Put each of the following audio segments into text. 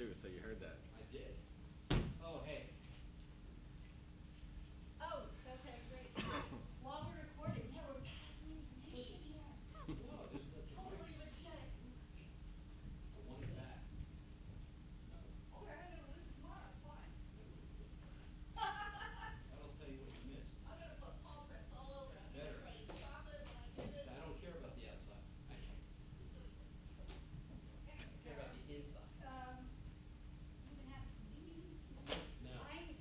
too, so you heard that. I did. Oh, hey. Oh, okay, great. While we're recording, yeah, we're passing information here. No, that's Totally nice. legit. I wanted that. Oh, we're gonna listen tomorrow, it's fine. That'll tell you what you missed. I'm gonna put paw prints all over it. I'm Better. gonna eat chocolate when I do this. I don't care about the outside. I care about the inside. You can have these. No.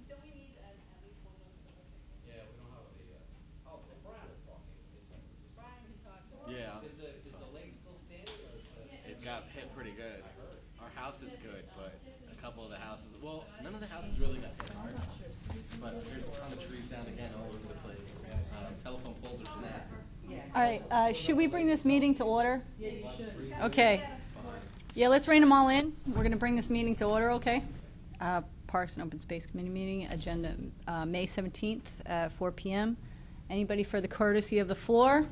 Don't we need at least one of those? Okay. Yeah, we don't have oh, Brian is talking. Brian can talk to us. Yeah, Is the lake still standing or is it got hit pretty good. I heard. Our house is good, but a couple of the houses, well, none of the houses really got scarred, but there's a ton of trees down again all over the place. Telephone poles are snapped. All right, should we bring this meeting to order? Yeah, you should. Okay. Yeah, let's rein them all in. We're going to bring this meeting to order, okay? Parks and Open Space Committee meeting, agenda May 17th, 4 p.m. Anybody for the courtesy of the floor?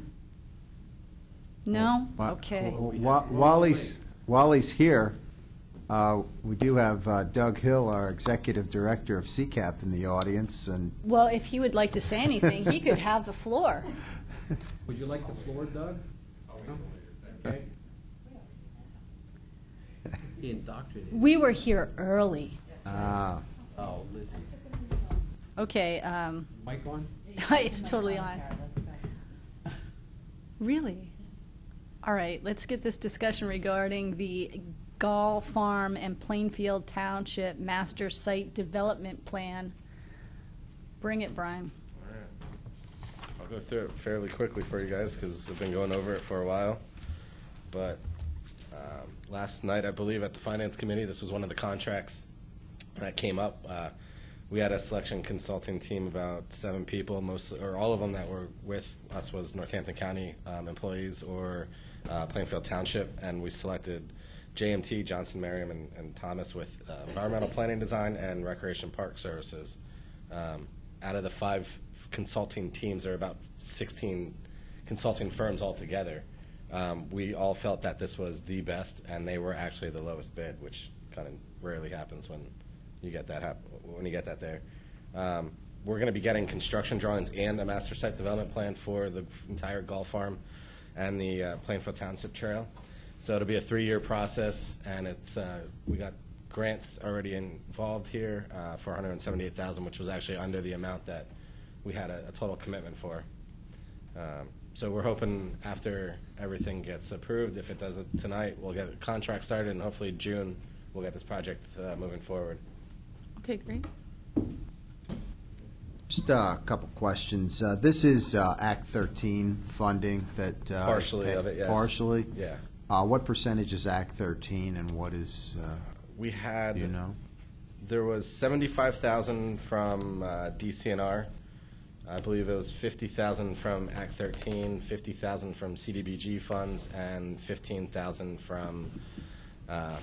No? Okay. While he's here, we do have Doug Hill, our Executive Director of CCAP, in the audience. And Well, if he would like to say anything, he could have the floor. Would you like the floor, Doug? Okay. He indoctrinated. We were here early. ah, Oh, listen. Okay, Mic on? it's totally on. Really? All right, let's get this discussion regarding the Gall Farm and Plainfield Township Master Site Development Plan. Bring it, Brian. All right. I'll go through it fairly quickly for you guys because I've been going over it for a while. But last night, I believe, at the Finance Committee, this was one of the contracts that came up. We had a selection consulting team, about 7 people, mostly, or all of them that were with us was Northampton County employees or Plainfield Township, and we selected JMT, Johnson, Merriam, and Thomas with environmental planning design and recreation park services. Out of the 5 consulting teams, there are about 16 consulting firms altogether. We all felt that this was the best, and they were actually the lowest bid, which kind of rarely happens when you get that there. We're going to be getting construction drawings and a master site development plan for the entire Gall Farm and the Plainfield Township Trail. So it'll be a 3-year process, and it's we got grants already involved here for $178,000, which was actually under the amount that we had a total commitment for. So we're hoping after everything gets approved, if it doesn't tonight, we'll get a contract started, and hopefully June we'll get this project moving forward. Okay, great. just a couple questions. This is Act 13 funding that Partially of it, yes. Partially. Yeah. What percentage is Act 13, and what is? We had. Do you know? There was 75,000 from DCNR. I believe it was 50,000 from Act 13, 50,000 from CDBG funds, and 15,000 from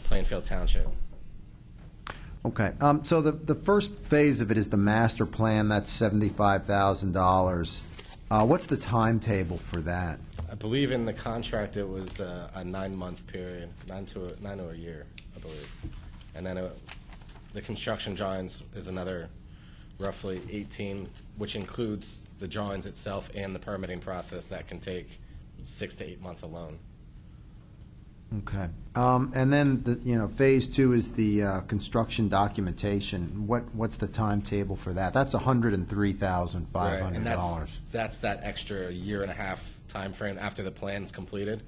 Plainfield Township. Okay. So the first phase of it is the master plan. That's $75,000. What's the timetable for that? I believe in the contract it was a 9-month period, 9 to a year, I believe. And then the construction drawings is another roughly 18, which includes the drawings itself and the permitting process that can take 6 to 8 months alone. Okay. And then phase 2 is the construction documentation. What's the timetable for that? That's $103,500. Right, and that's that extra year and a half time frame after the plan's completed.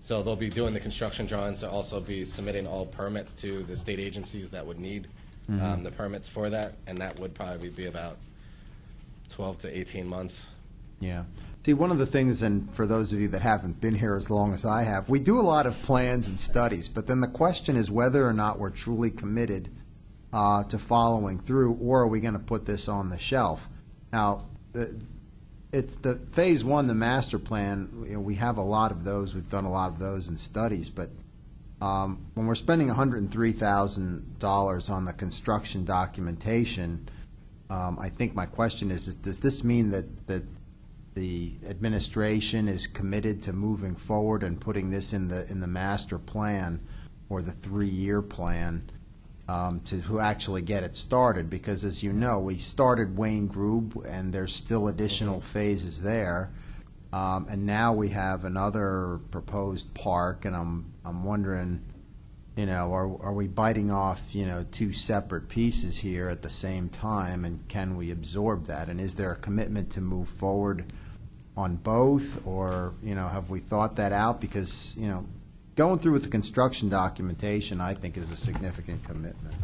So they'll be doing the construction drawings. They'll also be submitting all permits to the state agencies that would need the permits for that, and that would probably be about 12 to 18 months. Yeah. See, one of the things, and for those of you that haven't been here as long as I have, we do a lot of plans and studies, but then the question is whether or not we're truly committed to following through, or are we going to put this on the shelf? Now, it's the phase 1, the master plan. We have a lot of those. We've done a lot of those in studies, but when we're spending $103,000 on the construction documentation, I think my question is does this mean that the administration is committed to moving forward and putting this in the master plan or the 3-year plan? to actually get it started, because as you know, we started Wayne Grube, and there's still additional phases there. And now we have another proposed park, and I'm wondering, are we biting off, two separate pieces here at the same time, and can we absorb that? And is there a commitment to move forward on both, or, have we thought that out? Because, going through with the construction documentation, I think, is a significant commitment.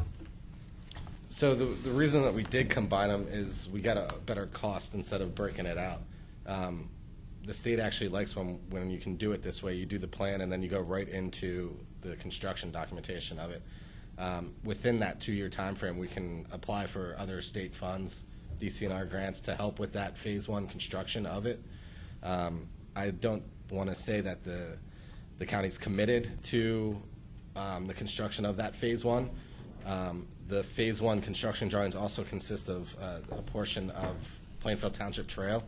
So the reason that we did combine them is we got a better cost instead of breaking it out. The state actually likes when you can do it this way. You do the plan and then you go right into the construction documentation of it. Within that 2-year time frame, we can apply for other state funds, DCNR grants, to help with that phase 1 construction of it. I don't want to say that the county's committed to the construction of that phase 1. The phase 1 construction drawings also consist of a portion of Plainfield Township Trail.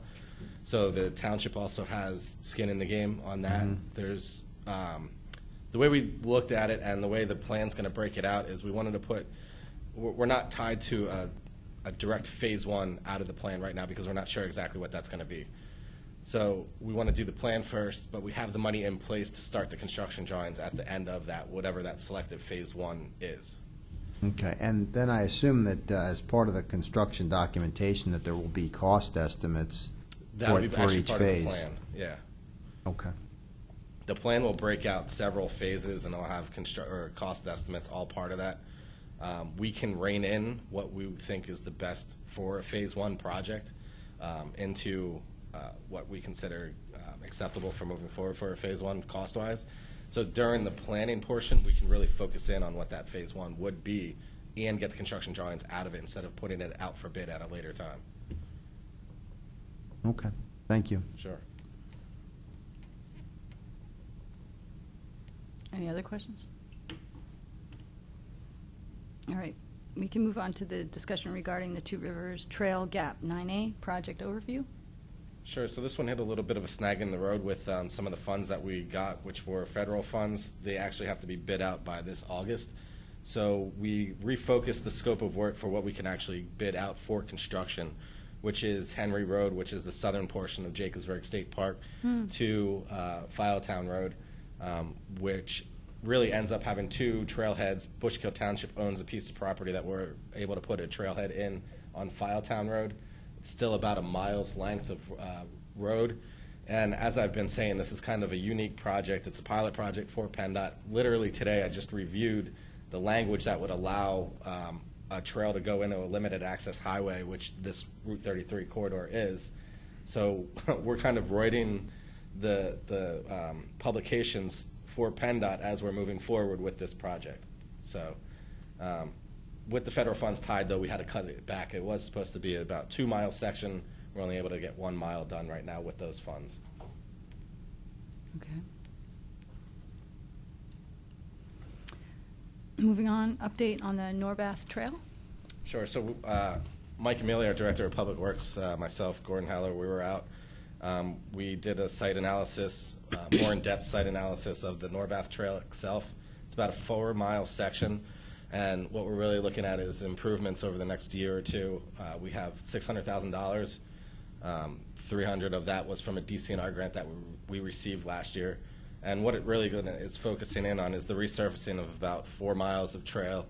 So the township also has skin in the game on that. There's the way we looked at it and the way the plan's going to break it out is we wanted to we're not tied to a direct phase 1 out of the plan right now because we're not sure exactly what that's going to be. So we want to do the plan first, but we have the money in place to start the construction drawings at the end of that, whatever that selected phase 1 is. Okay, and then I assume that as part of the construction documentation that there will be cost estimates That'll be for actually each part phase. of the plan. Yeah. Okay. The plan will break out several phases, and it'll have cost estimates all part of that. We can rein in what we think is the best for a phase 1 project into what we consider acceptable for moving forward for a phase 1 cost-wise. So during the planning portion, we can really focus in on what that phase 1 would be and get the construction drawings out of it instead of putting it out for bid at a later time. Okay, thank you. Sure. Any other questions? All right, we can move on to the discussion regarding the Two Rivers Trail Gap 9A project overview. Sure. So this one hit a little bit of a snag in the road with some of the funds that we got, which were federal funds. They actually have to be bid out by this August. So we refocused the scope of work for what we can actually bid out for construction, which is Henry Road, which is the southern portion of Jacobsburg State Park, to Filetown Road, which really ends up having 2 trailheads. Bushkill Township owns a piece of property that we're able to put a trailhead in on Filetown Road. It's still about a mile's length of road. And as I've been saying, this is kind of a unique project. It's a pilot project for PennDOT. Literally today I just reviewed the language that would allow a trail to go into a limited access highway, which this Route 33 corridor is. So we're kind of writing the publications for PennDOT as we're moving forward with this project. So with the federal funds tied, though, we had to cut it back. It was supposed to be about 2-mile section. We're only able to get 1 mile done right now with those funds. Okay. Moving on, update on the Norbath Trail. Sure. So Mike Amelia, our Director of Public Works, myself, Gordon Heller, we were out. We did a site analysis, more in-depth site analysis of the Norbath Trail itself. It's about a 4-mile section. And what we're really looking at is improvements over the next year or two. We have $600,000. 300 of that was from a DCNR grant that we received last year. And what it really is focusing in on is the resurfacing of about 4 miles of trail.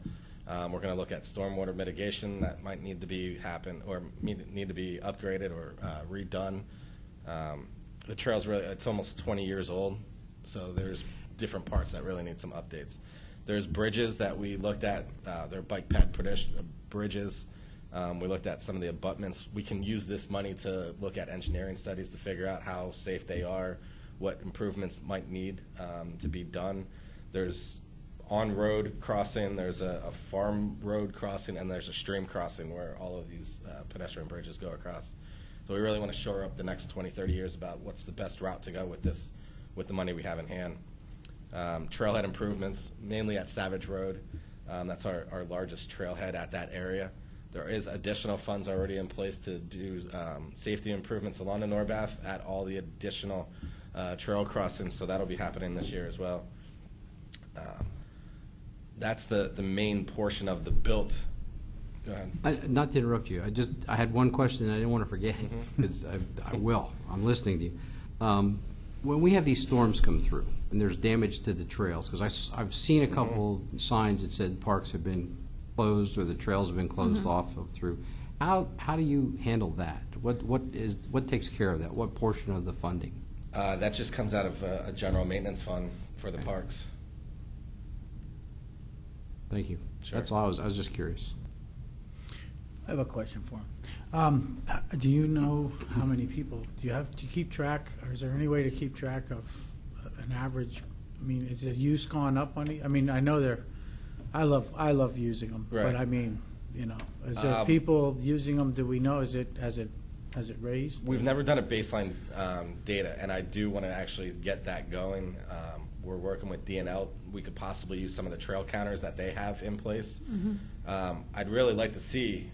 We're going to look at stormwater mitigation that might need to be need to be upgraded or redone. The trail's it's almost 20 years old, so there's different parts that really need some updates. There's bridges that we looked at. They're bike pad bridges. We looked at some of the abutments. We can use this money to look at engineering studies to figure out how safe they are, what improvements might need to be done. There's on-road crossing, there's a farm road crossing, and there's a stream crossing where all of these pedestrian bridges go across. So we really want to shore up the next 20, 30 years about what's the best route to go with this, with the money we have in hand. Trailhead improvements, mainly at Savage Road. That's our largest trailhead at that area. There is additional funds already in place to do safety improvements along the Norbath at all the additional trail crossings, so that'll be happening this year as well. That's the main portion of the built. Go ahead. Not to interrupt you, I had one question and I didn't want to forget it, because I will, I'm listening to you. When we have these storms come through and there's damage to the trails, because I've seen a couple signs that said parks have been closed or the trails have been closed off through, how do you handle that? What takes care of that? What portion of the funding? That just comes out of a general maintenance fund for the parks. Thank you. Sure. That's all, I was just curious. I have a question for him. Do you know how many people, do you keep track, or is there any way to keep track of an average? I mean, is the use gone up on I mean, I know I love using them, Right. but I mean, you know, is there people using them? Do we know? Has it raised? We've never done a baseline data, and I do want to actually get that going. We're working with DNL. We could possibly use some of the trail counters that they have in place. I'd really like to see,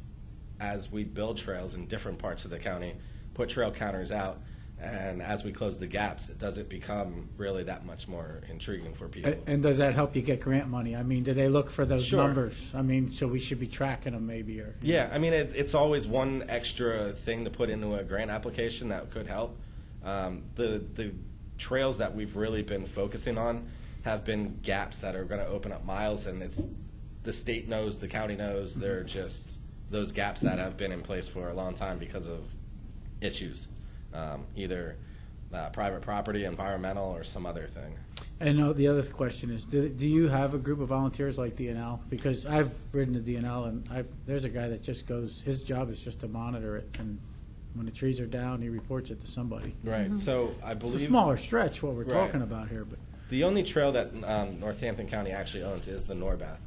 as we build trails in different parts of the county, put trail counters out, and as we close the gaps, does it become really that much more intriguing for people? And does that help you get grant money? I mean, do they look for those Sure. numbers? I mean, so we should be tracking them maybe, or Yeah, I mean, it's always one extra thing to put into a grant application that could help. The trails that we've really been focusing on have been gaps that are going to open up miles, and the state knows, the county knows, they're just those gaps that have been in place for a long time because of issues, either private property, environmental, or some other thing. And the other question is, do you have a group of volunteers like DNL? Because I've ridden the DNL, and there's a guy that just goes, his job is just to monitor it, and when the trees are down, he reports it to somebody. Right. So I It's believe a smaller stretch, what we're Right. talking about here, but the only trail that Northampton County actually owns is the Norbath.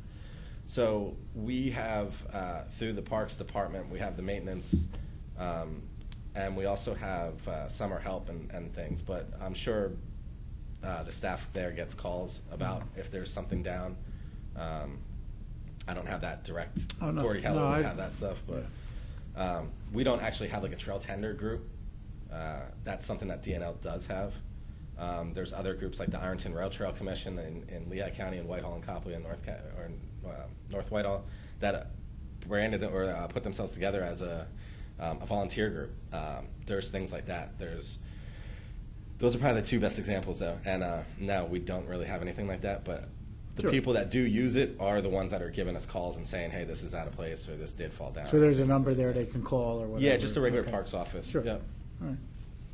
So we have, through the Parks Department, we have the maintenance, and we also have summer help and things. But I'm sure the staff there gets calls about if there's something down. I don't have that direct. Oh, no. Corey Heller No, would I- have that stuff, but we don't actually have like a trail tender group. That's something that DNL does have. There's other groups like the Ironton Rail Trail Commission in Lehigh County and Whitehall and Copley and North Whitehall that branded or put themselves together as a volunteer group. There's things like that. Those are probably the two best examples, though. And no, we don't really have anything like that. But the Sure. people that do use it are the ones that are giving us calls and saying, "Hey, this is out of place," or "This did fall down." so there's a number there they can call or whatever. Yeah, just a regular Okay. parks office. Sure. Yep. All right,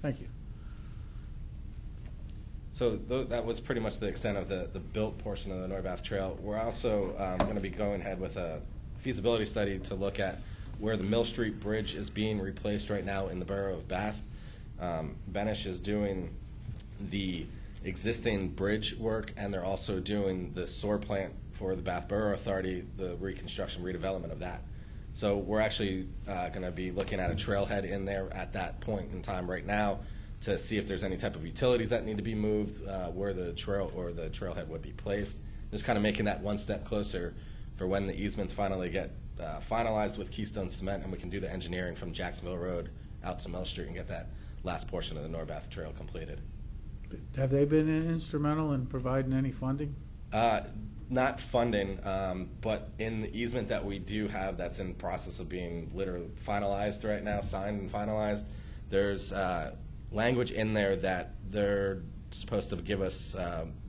thank you. So that was pretty much the extent of the built portion of the Norbath Trail. We're also going to be going ahead with a feasibility study to look at where the Mill Street Bridge is being replaced right now in the borough of Bath. Benish is doing the existing bridge work, and they're also doing the SOAR plant for the Bath Borough Authority, the reconstruction, redevelopment of that. So we're actually going to be looking at a trailhead in there at that point in time right now to see if there's any type of utilities that need to be moved, where the trail or the trailhead would be placed. Just kind of making that one step closer for when the easements finally get finalized with Keystone Cement, and we can do the engineering from Jacksonville Road out to Mill Street and get that last portion of the Norbath Trail completed. Have they been instrumental in providing any funding? Not funding, but in the easement that we do have that's in process of being literally finalized right now, signed and finalized, there's language in there that they're supposed to give us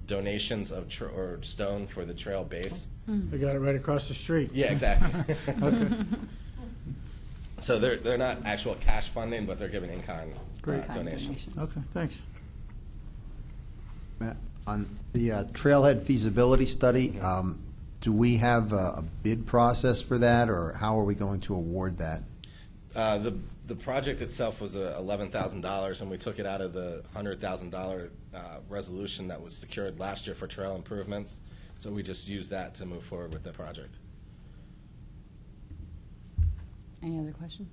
donations of or stone for the trail base. They got it right across the street. Yeah, exactly. Okay. So they're not actual cash funding, but they're giving in-kind Great. donations. Okay, thanks. Matt, on the trailhead feasibility study, do we have a bid process for that, or how are we going to award that? The project itself was $11,000, and we took it out of the $100,000 resolution that was secured last year for trail improvements. So we just used that to move forward with the project. Any other questions?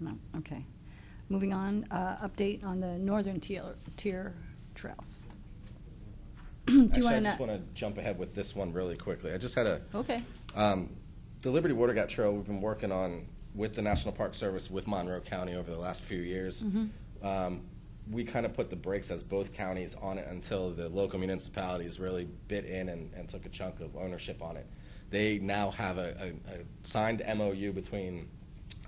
No, okay. Moving on, update on the Northern Tier Trail. Do you Actually, I want just to? want to jump ahead with this one really quickly. I just had Okay. the Liberty Water Gap Trail we've been working on with the National Park Service with Monroe County over the last few years. we kind of put the brakes as both counties on it until the local municipalities really bit in and took a chunk of ownership on it. They now have a signed MOU between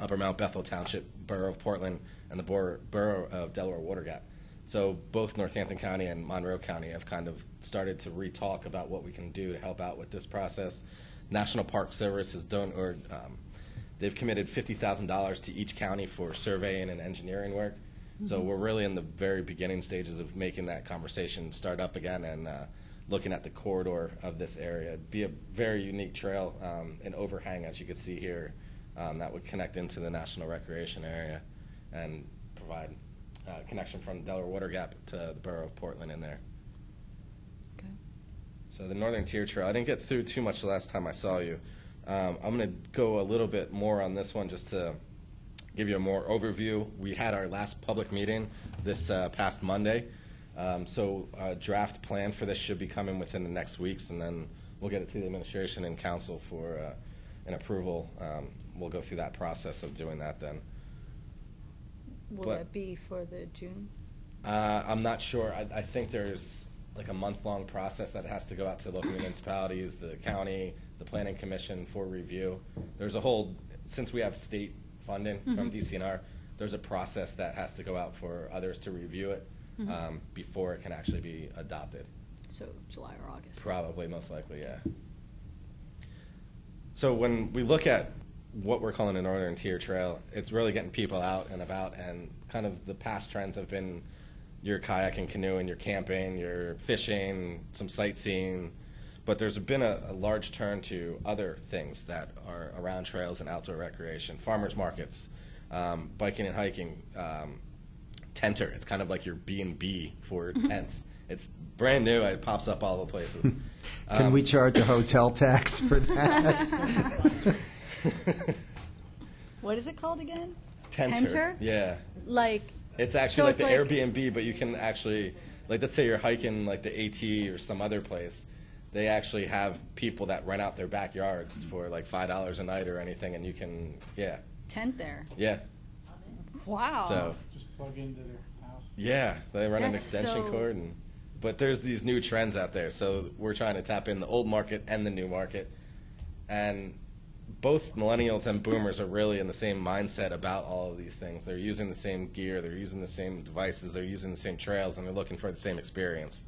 Upper Mount Bethel Township, Borough of Portland, and the Borough of Delaware Water Gap. So both Northampton County and Monroe County have kind of started to re-talk about what we can do to help out with this process. National Park Service has they've committed $50,000 to each county for surveying and engineering work. So we're really in the very beginning stages of making that conversation start up again and looking at the corridor of this area. It'd be a very unique trail, an overhang, as you can see here, that would connect into the National Recreation Area and provide connection from Delaware Water Gap to the Borough of Portland in there. Okay. So the Northern Tier Trail, I didn't get through too much the last time I saw you. I'm going to go a little bit more on this one just to give you a more overview. We had our last public meeting this past Monday. So a draft plan for this should be coming within the next weeks, and then we'll get it to the administration and council for an approval. We'll go through that process of doing that then. Will But- that be for the June? I'm not sure. I think there's like a month-long process that has to go out to local municipalities, the county, the planning commission for review. There's a whole, since we have state funding from DCNR, there's a process that has to go out for others to review it before it can actually be adopted. So July or August? Probably, most likely, yeah. So when we look at what we're calling a Northern Tier Trail, it's really getting people out and about, and kind of the past trends have been your kayaking, canoeing, your camping, your fishing, some sightseeing, but there's been a large turn to other things that are around trails and outdoor recreation, farmers markets, biking and hiking, tenter. It's kind of like your B&B for tents. It's brand new. It pops up all the places. Can we charge a hotel tax for that? What is it called again? Tenter. Yeah. Like, It's actually So like it's the like- Airbnb, but you can actually, like, let's say you're hiking like the AT or some other place. They actually have people that rent out their backyards for like $5 a night or anything, and you can, yeah, tent there. yeah. Wow. So, Just plug into their house. yeah, they run an That's extension so- cord, but there's these new trends out there. So we're trying to tap in the old market and the new market, and both millennials and boomers are really in the same mindset about all of these things. They're using the same gear, they're using the same devices, they're using the same trails, and they're looking for the same experience.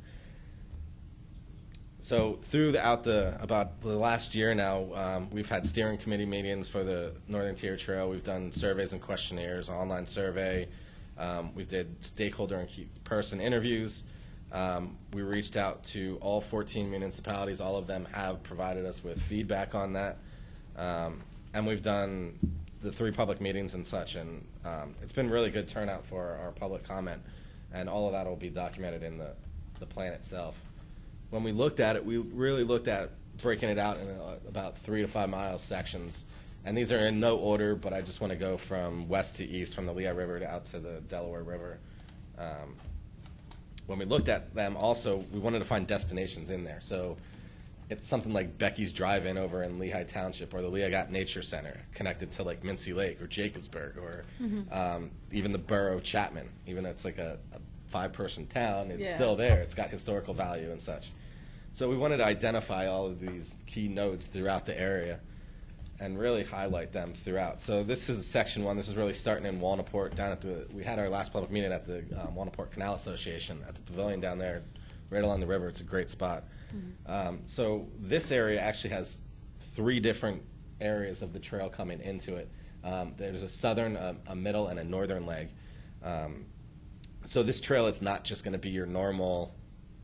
So about the last year now, we've had steering committee meetings for the Northern Tier Trail. We've done surveys and questionnaires, online survey. We did stakeholder and key person interviews. We reached out to all 14 municipalities. All of them have provided us with feedback on that. And we've done the 3 public meetings and such, and it's been really good turnout for our public comment, and all of that will be documented in the plan itself. When we looked at it, we really looked at breaking it out in about 3 to 5 mile sections, and these are in no order, but I just want to go from west to east, from the Lehigh River to out to the Delaware River. When we looked at them also, we wanted to find destinations in there. So it's something like Becky's Drive-In over in Lehigh Township, or the Lehigh Nature Center, connected to like Mincy Lake or Jacobsburg, or even the borough of Chapman. Even though it's like a 5-person town, it's Yeah. still there. It's got historical value and such. So we wanted to identify all of these key nodes throughout the area and really highlight them throughout. So this is section 1. This is really starting in Walnut down at we had our last public meeting at the Walnut Canal Association at the pavilion down there, right along the river. It's a great spot. So this area actually has 3 different areas of the trail coming into it. There's a southern, a middle, and a northern leg. So this trail is not just going to be your normal,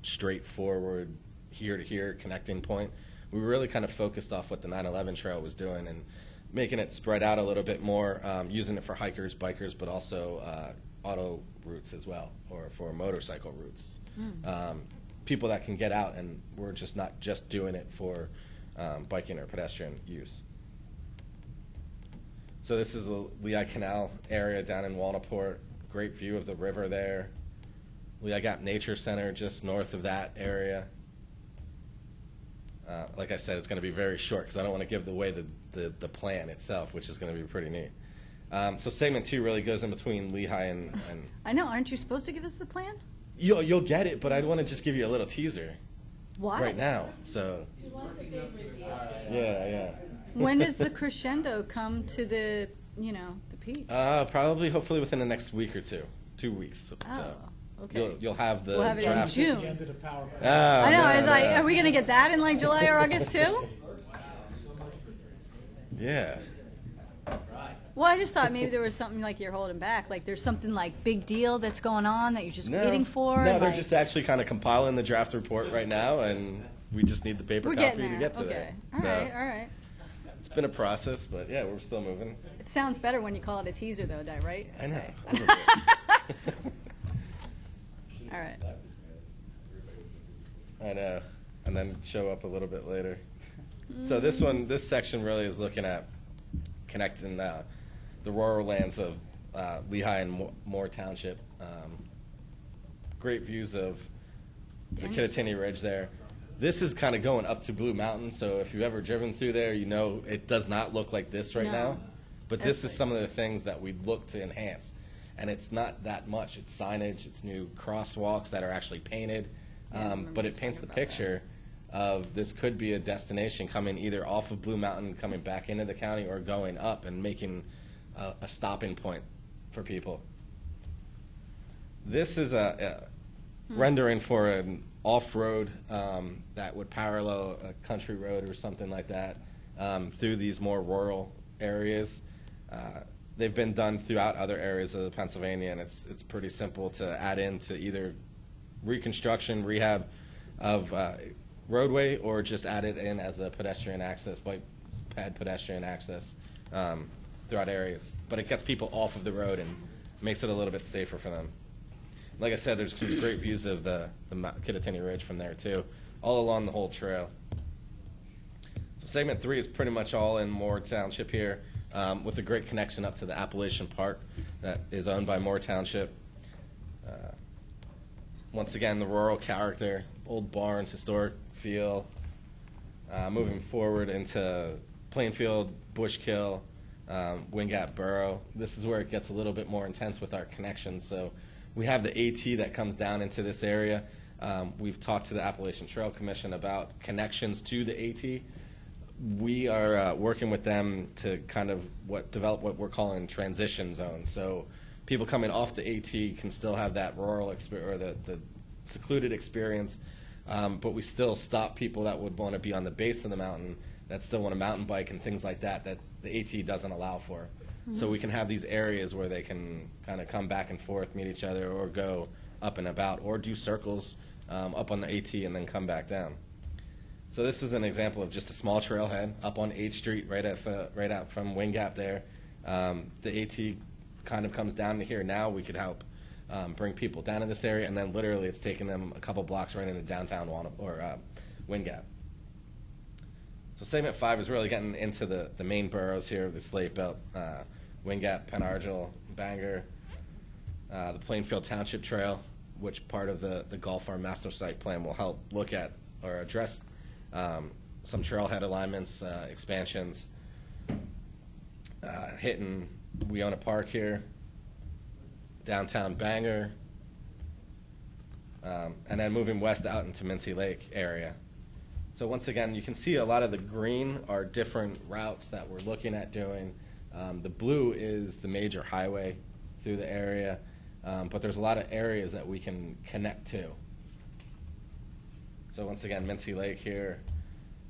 straightforward, here-to-here connecting point. We really kind of focused off what the 9/11 trail was doing and making it spread out a little bit more, using it for hikers, bikers, but also auto routes as well, or for motorcycle routes. People that can get out, and we're just not just doing it for biking or pedestrian use. So this is the Lehigh Canal area down in Walnut. Great view of the river there. Lehigh Gap Nature Center just north of that area. Like I said, it's going to be very short because I don't want to give away the plan itself, which is going to be pretty neat. So segment 2 really goes in between Lehigh and I know, aren't you supposed to give us the plan? you'll get it, but I'd want to just give you a little teaser Why? right now. So yeah. When does the crescendo come to the, the peak? Probably, hopefully within the next week or 2 weeks. So Oh, okay. you'll have the We'll have it in draft. June. The end of the power. Ah, I know, no, it's like, no. are we going to get that in like July or August too? Yeah. Well, I just thought maybe there was something like you're holding back, like there's something like big deal that's going on that you're just waiting for. No, and, they're like, just actually kind of compiling the draft report right now, and we just need the paper we're copy getting there. to get to Okay. there. All So right, all right. it's been a process, but yeah, we're still moving. It sounds better when you call it a teaser, though, Di, right? I know. Okay. All right. I know, and then show up a little bit later. So this section really is looking at connecting the rural lands of Lehigh and Moore Township. Great views of the Kittatinny Ridge there. This is kind of going up to Blue Mountain, so if you've ever driven through there, you know it does not look like this right No. now. But this is That's some of the things that we look to enhance. And it's not that much. It's signage, it's new crosswalks that are actually painted. Yeah, I remember But you it paints the talking about that. picture of this could be a destination coming either off of Blue Mountain, coming back into the county, or going up and making a stopping point for people. This is a rendering for an off-road that would parallel a country road or something like that through these more rural areas. They've been done throughout other areas of Pennsylvania, and it's pretty simple to add into either reconstruction, rehab of roadway, or just add it in as a pedestrian access, bike pad pedestrian access throughout areas. But it gets people off of the road and makes it a little bit safer for them. Like I said, there's some great views of the Kittatinny Ridge from there too, all along the whole trail. So segment 3 is pretty much all in Moore Township here, with a great connection up to the Appalachian Park that is owned by Moore Township. Once again, the rural character, old barns, historic feel. Moving forward into Plainfield, Bushkill, Wingate Borough. This is where it gets a little bit more intense with our connections. So we have the AT that comes down into this area. We've talked to the Appalachian Trail Commission about connections to the AT. We are working with them to kind of develop what we're calling transition zones. So people coming off the AT can still have that rural experience, or the secluded experience, but we still stop people that would want to be on the base of the mountain, that still want to mountain bike and things like that, that the AT doesn't allow for. So we can have these areas where they can kind of come back and forth, meet each other, or go up and about, or do circles up on the AT and then come back down. So this is an example of just a small trailhead up on 8th Street, right out from Wingate there. The AT kind of comes down to here. Now we could help bring people down to this area, and then literally it's taking them a couple blocks right into downtown Wingate. So segment 5 is really getting into the main boroughs here of the Slate Belt: Wingate, Penargil, Bangor, the Plainfield Township Trail, which part of the Gulf Farm Master Site Plan will help look at or address some trailhead alignments, expansions. Hitting Weona Park here, downtown Bangor, and then moving west out into Mincy Lake area. So once again, you can see a lot of the green are different routes that we're looking at doing. The blue is the major highway through the area, but there's a lot of areas that we can connect to. So once again, Mincy Lake here,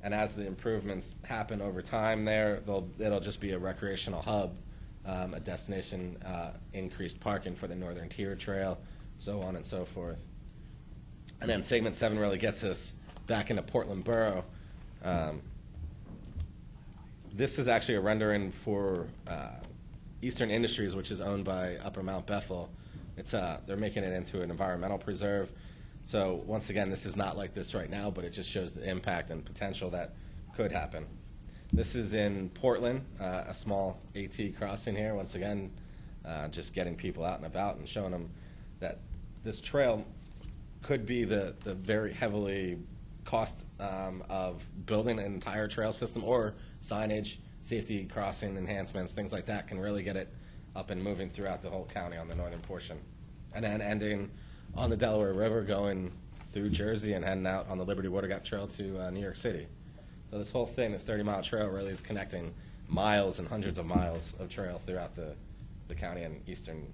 and as the improvements happen over time there, it'll just be a recreational hub, a destination, increased parking for the Northern Tier Trail, so on and so forth. And then segment 7 really gets us back into Portland Borough. This is actually a rendering for Eastern Industries, which is owned by Upper Mount Bethel. They're making it into an environmental preserve. So once again, this is not like this right now, but it just shows the impact and potential that could happen. This is in Portland, a small AT crossing here. Once again, just getting people out and about and showing them that this trail could be the very heavily cost of building an entire trail system, or signage, safety crossing enhancements, things like that can really get it up and moving throughout the whole county on the northern portion. And then ending on the Delaware River, going through Jersey and heading out on the Liberty Water Gap Trail to New York City. So this whole thing, this 30-mile trail, really is connecting miles and hundreds of miles of trail throughout the county and eastern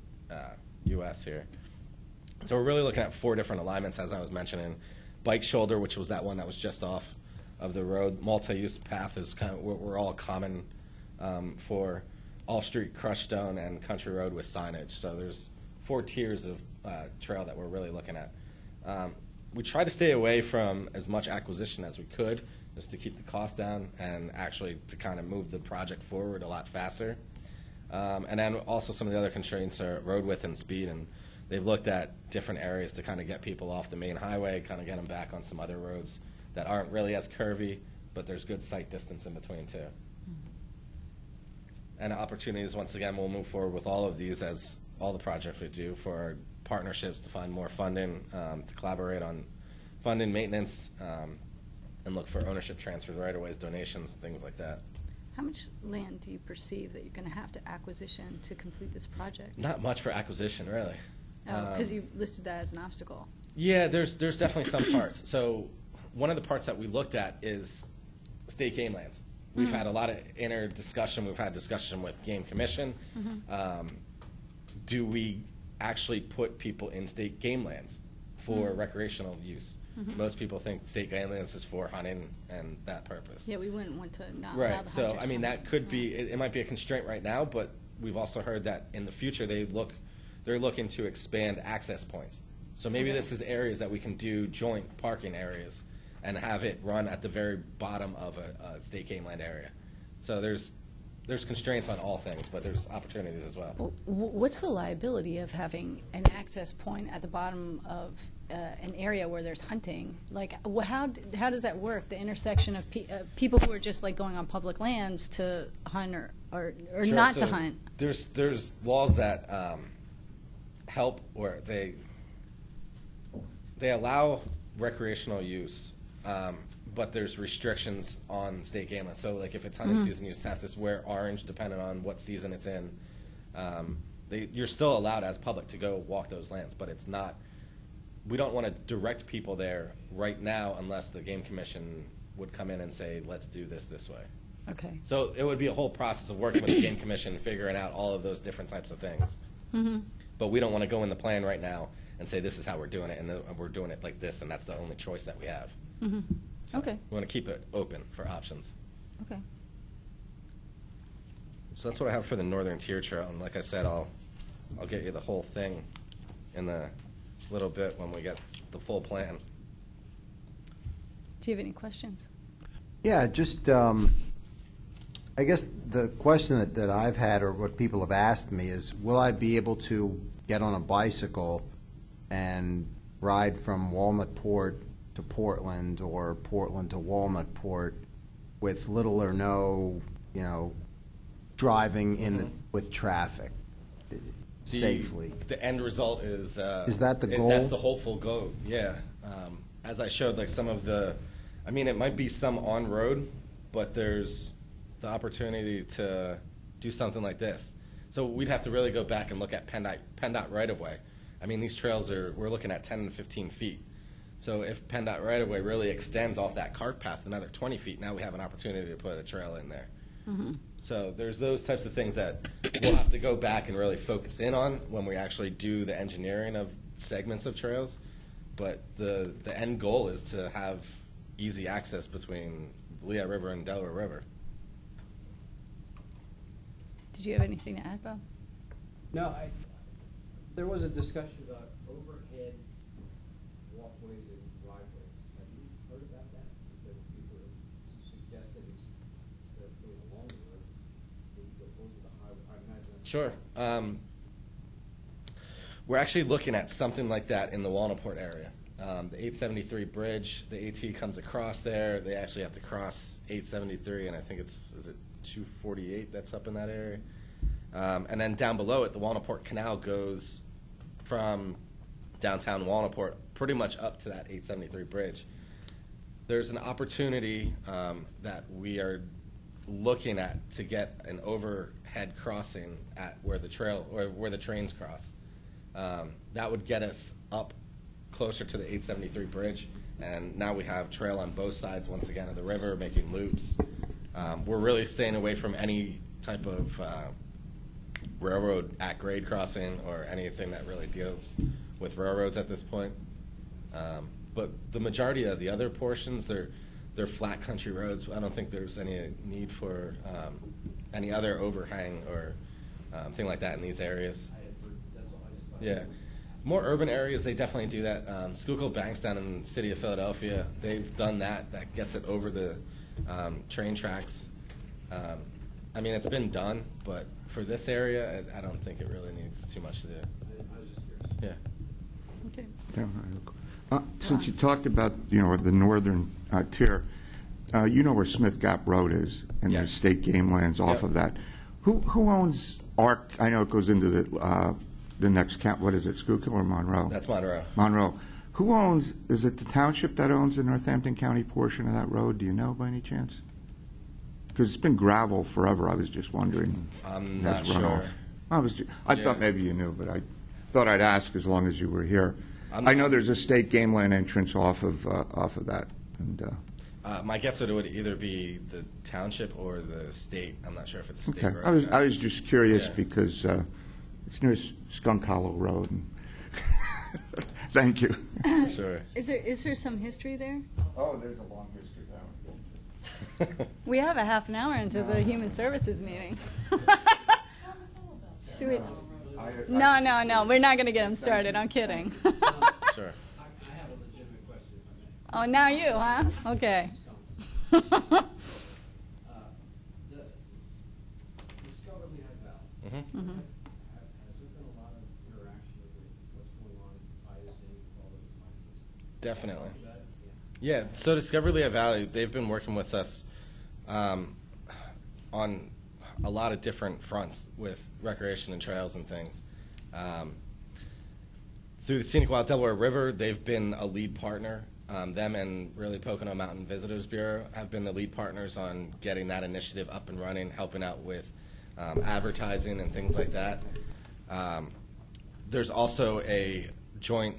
U.S. here. So we're really looking at 4 different alignments, as I was mentioning. Bike shoulder, which was that one that was just off of the road. Multi-use path is kind of what we're all common for. Off-street crushed stone and country road with signage. So there's 4 tiers of trail that we're really looking at. We try to stay away from as much acquisition as we could, just to keep the cost down and actually to kind of move the project forward a lot faster. And then also some of the other constraints are road width and speed, and they've looked at different areas to kind of get people off the main highway, kind of get them back on some other roads that aren't really as curvy, but there's good sight distance in between too. And opportunities, once again, we'll move forward with all of these as all the projects we do for our partnerships to find more funding, to collaborate on funding, maintenance, and look for ownership transfers, right-of-ways, donations, things like that. How much land do you perceive that you're going to have to acquisition to complete this project? Not much for acquisition, really. Oh, because you listed that as an obstacle. Yeah, there's definitely some parts. So one of the parts that we looked at is state game lands. We've had a lot of inner discussion. We've had discussion with Game Commission. Do we actually put people in state game lands for recreational use? Most people think state game lands is for hunting and that purpose. Yeah, we wouldn't want to not allow the Right. So hunters I mean, to that hunt. could be. It might be a constraint right now, but we've also heard that in the future they're looking to expand access points. So maybe this is areas that we can do joint parking areas and have it run at the very bottom of a state game land area. So there's constraints on all things, but there's opportunities as well. Well, what's the liability of having an access point at the bottom of an area where there's hunting? Like, how does that work? The intersection of people who are just like going on public lands to hunt or Sure, not so to hunt. There's laws that help, or they allow recreational use, but there's restrictions on state game lands. So like if it's hunting season, you just have to wear orange depending on what season it's in. You're still allowed as public to go walk those lands, but it's not. We don't want to direct people there right now unless the Game Commission would come in and say, let's do this way. Okay. So it would be a whole process of working with the Game Commission, figuring out all of those different types of things. But we don't want to go in the plan right now and say this is how we're doing it, and we're doing it like this, and that's the only choice that we have. Okay. We want to keep it open for options. Okay. So that's what I have for the Northern Tier Trail, and like I said, I'll get you the whole thing in a little bit when we get the full plan. Do you have any questions? Yeah, just, I guess the question that I've had, or what people have asked me, is will I be able to get on a bicycle and ride from Walnut Port to Portland or Portland to Walnut Port with little or no, driving in with traffic safely? The end result is that the goal? That's the hopeful goal. Yeah. As I showed, like some of the, I mean, it might be some on road, but there's the opportunity to do something like this. So we'd have to really go back and look at PennDOT right of way. I mean, these trails we're looking at 10 to 15 feet. So if PennDOT right of way really extends off that cart path another 20 feet, now we have an opportunity to put a trail in there. So there's those types of things that we'll have to go back and really focus in on when we actually do the engineering of segments of trails. But the end goal is to have easy access between the Lehigh River and Delaware River. Did you have anything to add, Bob? No, there was a discussion about overhead walkways and driveways. Have you heard about that? Because people have suggested instead of doing along the road, they go over the highway. I imagine that's Sure. We're actually looking at something like that in the Walnut Port area. The 873 bridge, the AT comes across there. They actually have to cross 873, and I think is it 248 that's up in that area. And then down below it, the Walnut Port Canal goes from downtown Walnut Port pretty much up to that 873 bridge. There's an opportunity that we are looking at to get an overhead crossing at where the trail or where the trains cross. That would get us up closer to the 873 bridge, and now we have trail on both sides once again of the river, making loops. We're really staying away from any type of railroad at grade crossing or anything that really deals with railroads at this point. But the majority of the other portions, they're flat country roads. I don't think there's any need for any other overhang or thing like that in these areas. Yeah. More urban areas, they definitely do that. Schuylkill Banks down in the city of Philadelphia, they've done that. That gets it over the train tracks. I mean, it's been done, but for this area, I don't think it really needs too much to do. Yeah. Okay. Since you talked about, the northern tier, you know where Smith Gap Road is, and Yeah. there's state game lands off Yep. of that. Who owns ARC? I know it goes into the next count. What is it, Schuylkill or Monroe? That's Monroe. Monroe. Who owns? Is it the township that owns the Northampton County portion of that road? Do you know by any chance? Because it's been gravel forever. I was just wondering. I'm That's not runoff. sure. I thought maybe you knew, but I thought I'd ask as long as you were here. I'm I know not- there's a state game land entrance off of that, and My guess would it would either be the township or the state. I'm not sure if it's a state okay. road. I was just curious Yeah. because it's near Skunk Hollow Road. And thank you. Sure. Is there some history there? Oh, there's a long history there. We have a half an hour into the Human Services meeting. Should we? No, we're not going to get him started. I'm kidding. Sure. I have a legitimate question, if I may. Oh, now you, huh? Okay. The Discovery Valley. Mhm. Has there been a lot of interaction with what's going on at ISA with all those microbes? Definitely. Yeah, so Discovery Lehigh Valley, they've been working with us on a lot of different fronts with recreation and trails and things. Through the Scenic Wild Delaware River, they've been a lead partner. Them and really Pocono Mountain Visitors Bureau have been the lead partners on getting that initiative up and running, helping out with advertising and things like that. There's also a joint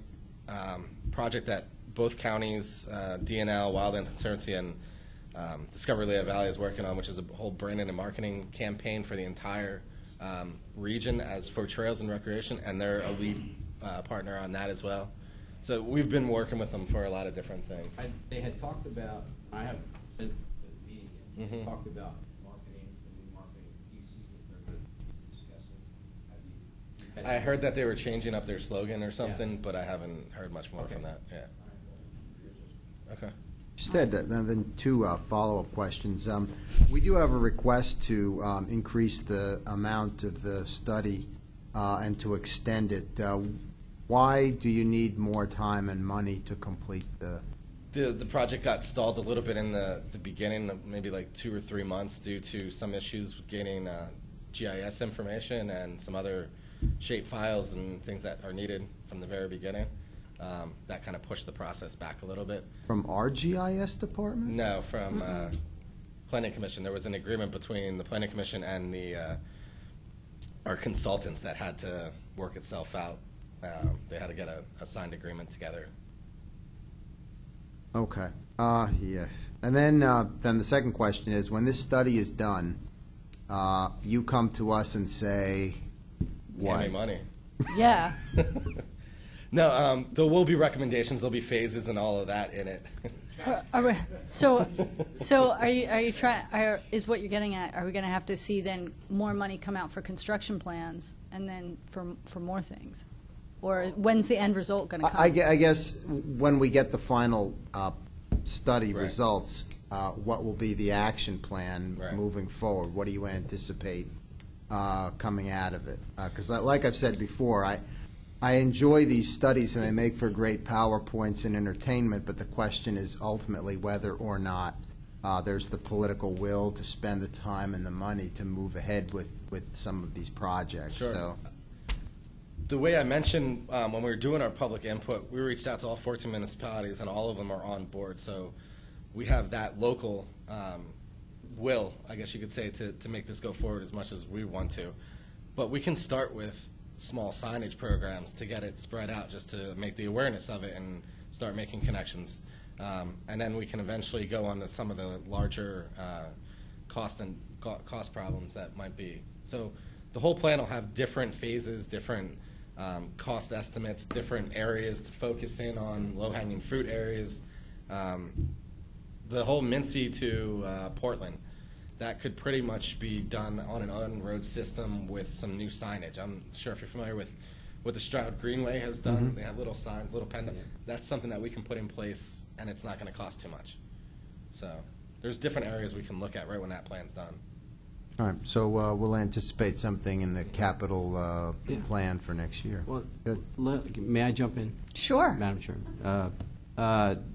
project that both counties, DNL, Wildlands Conservancy, and Discovery Lehigh Valley is working on, which is a whole branding and marketing campaign for the entire region as for trails and recreation, and they're a lead partner on that as well. So we've been working with them for a lot of different things. They had talked about, I have been at meetings, Mhm. talked about marketing, the new marketing pieces that they're going to be discussing. Have you? I heard that they were changing up their slogan or something, but I haven't heard much more from that. Yeah. Okay. Just had then two follow-up questions. We do have a request to increase the amount of the study and to extend it. Why do you need more time and money to complete the? The project got stalled a little bit in the beginning, maybe like 2 or 3 months, due to some issues with getting GIS information and some other shape files and things that are needed from the very beginning. That kind of pushed the process back a little bit. From our GIS department? No, from Planning Commission. There was an agreement between the Planning Commission and our consultants that had to work itself out. They had to get a signed agreement together. Okay. Yeah. And then the second question is, when this study is done, you come to us and say, what? Give me money. Yeah. No, there will be recommendations. There'll be phases and all of that in it. So are you trying? Is what you're getting at? Are we going to have to see then more money come out for construction plans and then for more things, or when's the end result going to come? I guess when we get the final study Right. results, what will be the action plan Right. moving forward? What do you anticipate coming out of it? Because like I've said before, I enjoy these studies and they make for great PowerPoints and entertainment, but the question is ultimately whether or not there's the political will to spend the time and the money to move ahead with some of these projects. Sure. So, The way I mentioned when we were doing our public input, we reached out to all 14 municipalities, and all of them are on board. So we have that local will, I guess you could say, to make this go forward as much as we want to. But we can start with small signage programs to get it spread out, just to make the awareness of it and start making connections. And then we can eventually go on to some of the larger cost problems that might be. So the whole plan will have different phases, different cost estimates, different areas to focus in on, low-hanging fruit areas. The whole Mincy to Portland, that could pretty much be done on an on-road system with some new signage. I'm sure if you're familiar with what the Stroud Greenway has done. They have little signs, little pendant. That's something that we can put in place, and it's not going to cost too much. So there's different areas we can look at right when that plan's done. All right, so we'll anticipate something in the capital plan for next year. Well, Good. may I jump in, Sure. Madam Chairman?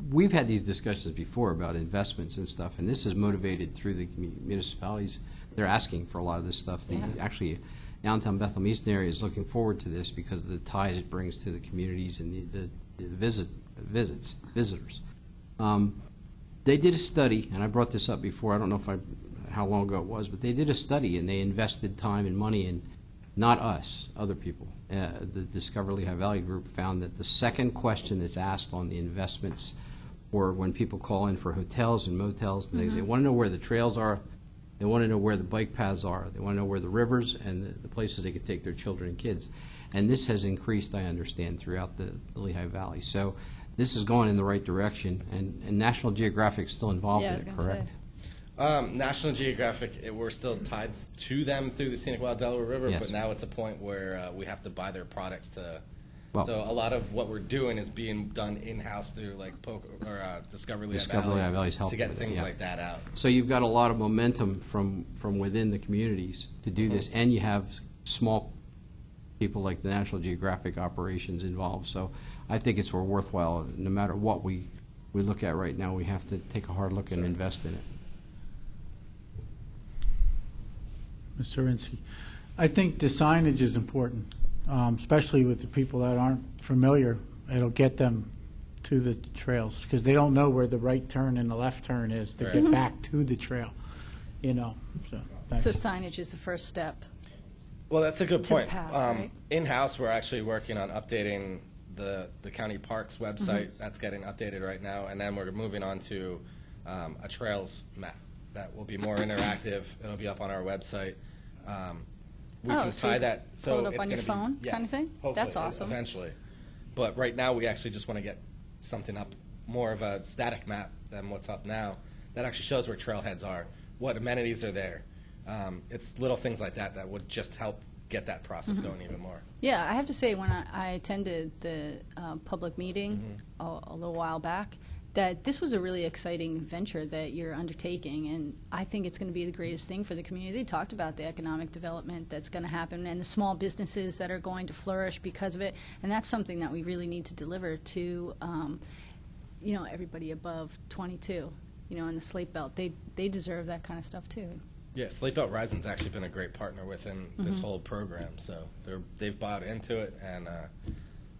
We've had these discussions before about investments and stuff, and this is motivated through the municipalities. They're asking for a lot of this stuff. Actually, downtown Bethlehem Easton area is looking forward to this because of the ties it brings to the communities and the visitors. They did a study, and I brought this up before. I don't know how long ago it was, but they did a study, and they invested time and money in, not us, other people. The Discover Lehigh Valley Group found that the second question that's asked on the investments, or when people call in for hotels and motels, and they want to know where the trails are, they want to know where the bike paths are, they want to know where the rivers and the places they can take their children and kids. And this has increased, I understand, throughout the Lehigh Valley. So this is going in the right direction, and National Geographic's still involved Yeah, I in was it, gonna correct? say. National Geographic, we're still tied to them through the Scenic Wild Delaware River, Yes. but now it's a point where we have to buy their products to. Well- So a lot of what we're doing is being done in-house through like Discover Lehigh Discover Lehigh Valley's to helping get with it, things yeah. like that out. So you've got a lot of momentum from within the communities to do this, and you have small people like the National Geographic operations involved. So I think it's worthwhile. No matter what we look at right now, we have to take a hard look and invest in it. Mr. Rinsky, I think the signage is important, especially with the people that aren't familiar. It'll get them to the trails because they don't know where the right turn and the left turn is to get Right. back to the trail, you know. So, thanks. So signage is the first step. Well, that's a good To the point. path, right? In-house, we're actually working on updating the county parks website. That's getting updated right now, and then we're moving on to a trails map that will be more interactive. It'll be up on our website. We Oh, can so tie you that. pull So it up it's on your gonna be- phone yes, kind of thing? hopefully, That's awesome. Eventually, but right now we actually just want to get something up, more of a static map than what's up now. That actually shows where trailheads are, what amenities are there. It's little things like that that would just help get that process going even more. Yeah, I have to say, when I attended the public meeting a little while back, that this was a really exciting venture that you're undertaking, and I think it's going to be the greatest thing for the community. They talked about the economic development that's going to happen and the small businesses that are going to flourish because of it, and that's something that we really need to deliver to, everybody above 22, in the Slate Belt. They deserve that kind of stuff too. Yeah, Slate Belt Rising's actually been a great partner within this whole program. So they've bought into it, and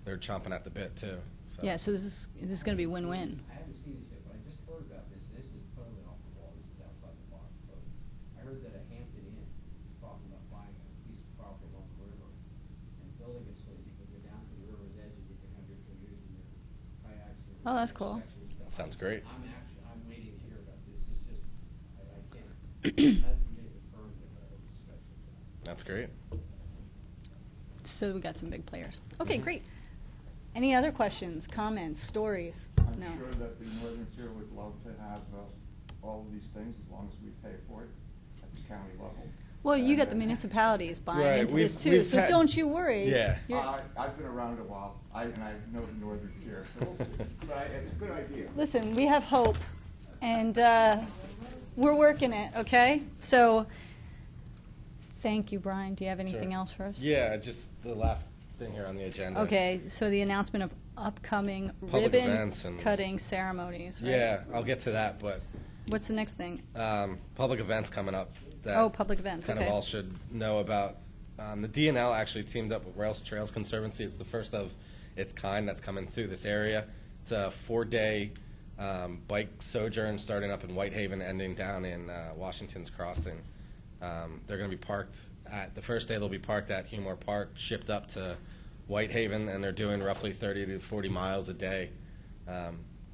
they're chomping at the bit too. So. Yeah, so this is going to be win-win. I haven't seen this yet, but I just heard about this. This is totally off the wall. This is outside the box. But I heard that a Hampton Inn is talking about buying a piece of property along the river and building it so that you can go down to the river's edge and you can have your canoes and your kayaks. And your Oh, that's cool. sections and stuff. Sounds great. I'm waiting to hear about this. It's just, I can't. It hasn't been confirmed yet, but I hope it's special. That's great. So we got some big players. Okay, great. Any other questions, comments, stories? I'm No. sure that the Northern Tier would love to have all of these things as long as we pay for it at the county level. Well, you got the And, municipalities buying Right, into we've- this too, we've so had- don't you worry. Yeah. You're- I've been around a while, and I know the Northern Tier, so we'll see. But it's a good idea. Listen, we have hope, and we're working it, okay? So, thank you, Brian. Do you have anything Sure. else for us? Yeah, just the last thing here on the agenda. Okay, so the announcement of upcoming Public ribbon events and- cutting ceremonies, right? Yeah, I'll get to that, but What's the next thing? public events coming up. That Oh, public events, kind okay. of all should know about. The DNL actually teamed up with Rails Trails Conservancy. It's the first of its kind that's coming through this area. It's a 4-day bike sojourn starting up in Whitehaven, ending down in Washington's Crossing. They're going to be parked the first day they'll be parked at Humor Park, shipped up to Whitehaven, and they're doing roughly 30 to 40 miles a day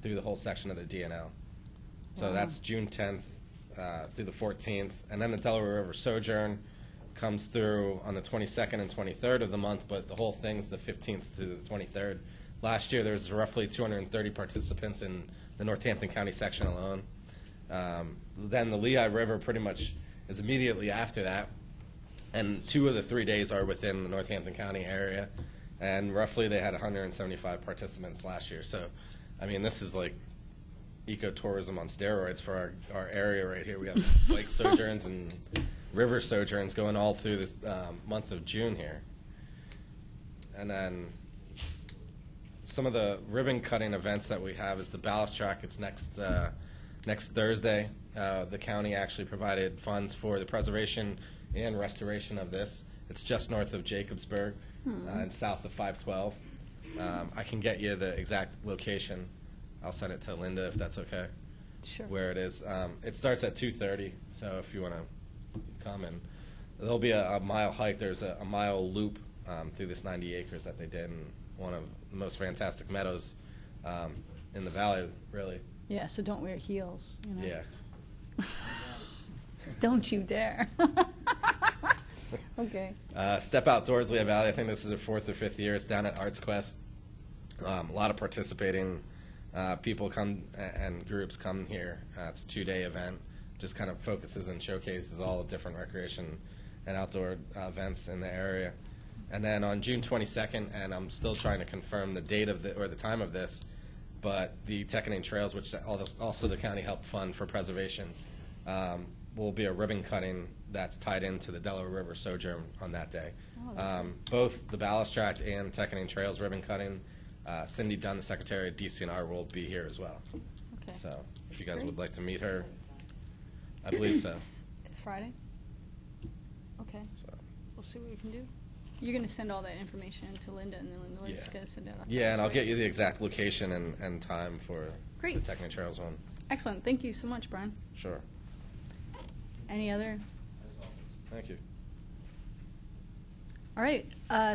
through the whole section of the DNL. So Wow. that's June 10th through the 14th. And then the Delaware River Sojourn comes through on the 22nd and 23rd of the month, but the whole thing's the 15th through the 23rd. Last year, there was roughly 230 participants in the Northampton County section alone. Then the Lehigh River pretty much is immediately after that, and 2 of the 3 days are within the Northampton County area, and roughly they had 175 participants last year. So, I mean, this is like ecotourism on steroids for our area right here. We have bike sojourns and river sojourns going all through the month of June here. And then some of the ribbon cutting events that we have is the ballast track. It's next Thursday. The county actually provided funds for the preservation and restoration of this. It's just north of Jacobsburg and south of 512. I can get you the exact location. I'll send it to Linda if that's okay. Sure. Where it is. It starts at 2:30, so if you want to come, and there'll be a mile hike. There's a mile loop through this 90 acres that they did in one of the most fantastic meadows in the valley, really. Yeah, so don't wear heels, you know. Yeah. Don't you dare. Okay. Step Outdoors Lehigh Valley. I think this is their 4th or 5th year. It's down at Arts Quest. A lot of participating people come and groups come here. It's a 2-day event. Just kind of focuses and showcases all the different recreation and outdoor events in the area. And then on June 22nd, and I'm still trying to confirm the date of or the time of this, but the Teckening Trails, which also the county helped fund for preservation, will be a ribbon cutting that's tied into the Delaware River Sojourn on that day. Oh, that's Both the Ballast Tract and Teckening Trails ribbon cutting, Cindy Dunn, the Secretary of DCNR, will be here as well. Okay. So if you guys Great. would like to meet her, I believe so. Friday? Okay. So. We'll see what we can do. You're going to send all that information to Linda, and then Linda's Yeah. going to send it out to Yeah, us, and I'll right? get you the exact location and time for Great. the Teckening Trails one. Excellent. Thank you so much, Brian. Sure. Any other? Thank you. All right.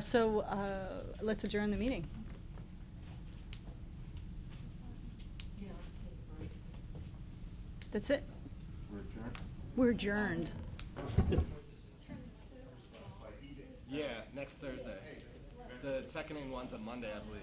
So let's adjourn the meeting. That's it. We're adjourned. Yeah, next Thursday. The Teckening one's on Monday, I believe.